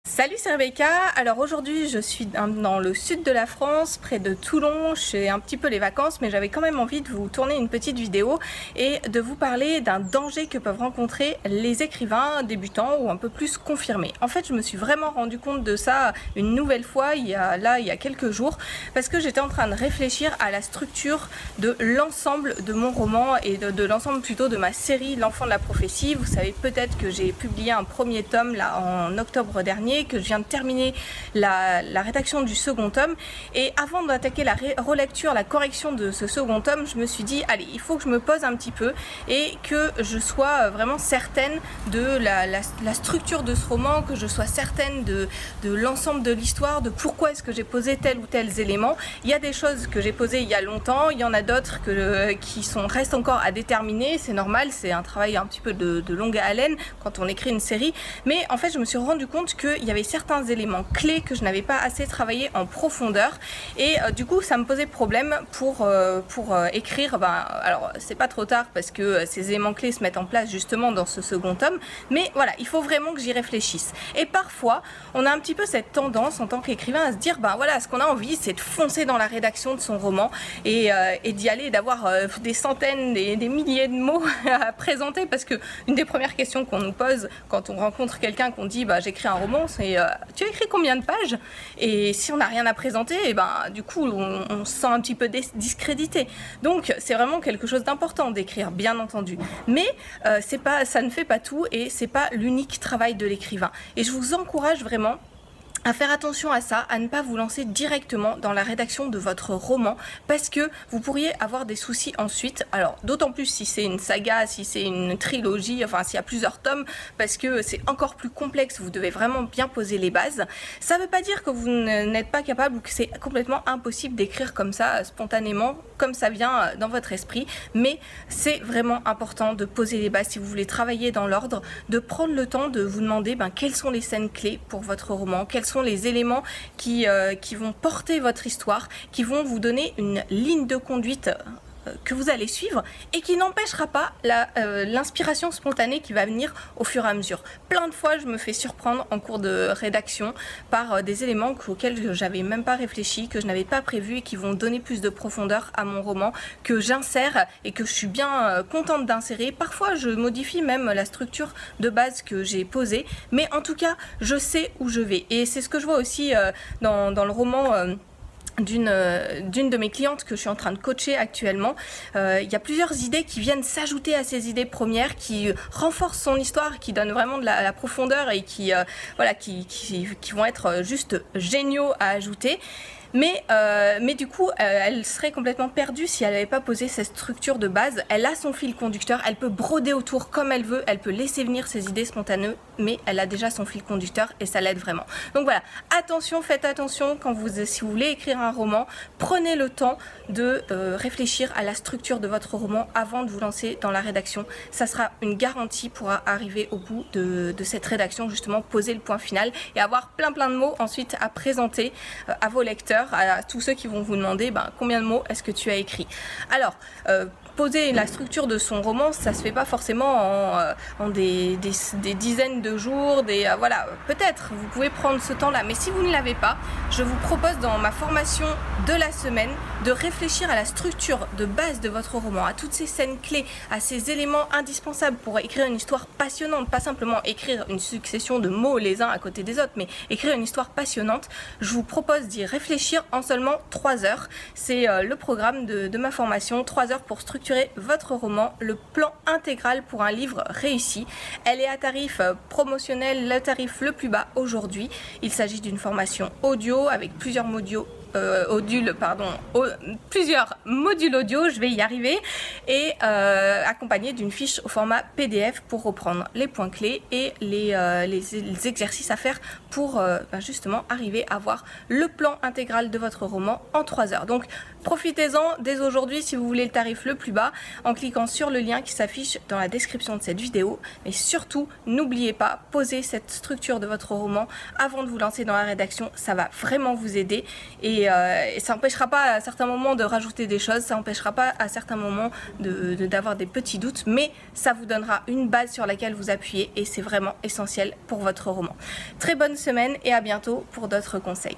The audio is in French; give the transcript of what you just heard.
Salut, c'est Rebecca. Alors aujourd'hui je suis dans le sud de la France, près de Toulon. C'est un petit peu les vacances, mais j'avais quand même envie de vous tourner une petite vidéo et de vous parler d'un danger que peuvent rencontrer les écrivains débutants ou un peu plus confirmés. En fait, je me suis vraiment rendu compte de ça une nouvelle fois il y a quelques jours, parce que j'étais en train de réfléchir à la structure de l'ensemble de mon roman et de l'ensemble plutôt de ma série L'Enfant de la prophétie. Vous savez peut-être que j'ai publié un premier tome là en octobre dernier, que je viens de terminer la rédaction du second tome, et avant d'attaquer la relecture, la correction de ce second tome, je me suis dit allez, il faut que je me pose un petit peu et que je sois vraiment certaine de la structure de ce roman, que je sois certaine de l'ensemble de l'histoire, de pourquoi est-ce que j'ai posé tel ou tel élément. Il y a des choses que j'ai posées il y a longtemps, il y en a d'autres qui restent encore à déterminer. C'est normal, c'est un travail un petit peu de longue haleine quand on écrit une série, mais en fait je me suis rendu compte qu'il y avait certains éléments clés que je n'avais pas assez travaillé en profondeur, et du coup ça me posait problème pour écrire. Alors c'est pas trop tard parce que ces éléments clés se mettent en place justement dans ce second tome, mais voilà, il faut vraiment que j'y réfléchisse. Et parfois on a un petit peu cette tendance en tant qu'écrivain à se dire voilà, ce qu'on a envie c'est de foncer dans la rédaction de son roman et d'y aller, d'avoir des centaines, des milliers de mots à présenter, parce que une des premières questions qu'on nous pose quand on rencontre quelqu'un qu'on dit j'écris un roman, c'est tu as écrit combien de pages? Et si on n'a rien à présenter, du coup on se sent un petit peu discrédité. Donc c'est vraiment quelque chose d'important d'écrire, bien entendu, mais ça ne fait pas tout, et c'est pas l'unique travail de l'écrivain. Et je vous encourage vraiment à faire attention à ça, à ne pas vous lancer directement dans la rédaction de votre roman, parce que vous pourriez avoir des soucis ensuite. Alors d'autant plus si c'est une saga, si c'est une trilogie, enfin s'il y a plusieurs tomes, parce que c'est encore plus complexe, vous devez vraiment bien poser les bases. Ça ne veut pas dire que vous n'êtes pas capable ou que c'est complètement impossible d'écrire comme ça, spontanément, comme ça vient dans votre esprit, mais c'est vraiment important de poser les bases si vous voulez travailler dans l'ordre, de prendre le temps de vous demander quelles sont les scènes clés pour votre roman, quels sont les éléments qui vont porter votre histoire, qui vont vous donner une ligne de conduite que vous allez suivre, et qui n'empêchera pas l'inspiration spontanée qui va venir au fur et à mesure. Plein de fois je me fais surprendre en cours de rédaction par des éléments auxquels j'avais même pas réfléchi, que je n'avais pas prévu, et qui vont donner plus de profondeur à mon roman, que j'insère et que je suis bien contente d'insérer. Parfois je modifie même la structure de base que j'ai posée, mais en tout cas je sais où je vais, et c'est ce que je vois aussi dans le roman d'une de mes clientes que je suis en train de coacher actuellement. Il y a plusieurs idées qui viennent s'ajouter à ces idées premières, qui renforcent son histoire, qui donnent vraiment de la profondeur, et qui vont être juste géniaux à ajouter. Mais du coup, elle serait complètement perdue si elle n'avait pas posé cette structure de base. Elle a son fil conducteur, elle peut broder autour comme elle veut, elle peut laisser venir ses idées spontanées, mais elle a déjà son fil conducteur, et ça l'aide vraiment. Donc voilà, attention, faites attention si vous voulez écrire un roman, prenez le temps de réfléchir à la structure de votre roman avant de vous lancer dans la rédaction. Ça sera une garantie pour arriver au bout de cette rédaction, justement poser le point final et avoir plein de mots ensuite à présenter à vos lecteurs, à tous ceux qui vont vous demander combien de mots est-ce que tu as écrit. Alors poser la structure de son roman, ça se fait pas forcément en des dizaines de jours, voilà, peut-être vous pouvez prendre ce temps là, mais si vous ne l'avez pas, je vous propose dans ma formation de la semaine de réfléchir à la structure de base de votre roman, à toutes ces scènes clés, à ces éléments indispensables pour écrire une histoire passionnante, pas simplement écrire une succession de mots les uns à côté des autres, mais écrire une histoire passionnante. Je vous propose d'y réfléchir en seulement 3 heures. C'est le programme de ma formation, 3 heures pour structurer votre roman, le plan intégral pour un livre réussi. Elle est à tarif promotionnel, le tarif le plus bas aujourd'hui. Il s'agit d'une formation audio avec plusieurs modules audio, je vais y arriver, et accompagné d'une fiche au format PDF pour reprendre les points clés et les exercices à faire pour justement arriver à voir le plan intégral de votre roman en 3 heures. Donc profitez-en dès aujourd'hui si vous voulez le tarif le plus bas en cliquant sur le lien qui s'affiche dans la description de cette vidéo. Mais surtout, n'oubliez pas, posez cette structure de votre roman avant de vous lancer dans la rédaction, ça va vraiment vous aider, et et ça n'empêchera pas à certains moments de rajouter des choses, ça n'empêchera pas à certains moments d'avoir des petits doutes, mais ça vous donnera une base sur laquelle vous appuyer et c'est vraiment essentiel pour votre roman. Très bonne semaine et à bientôt pour d'autres conseils.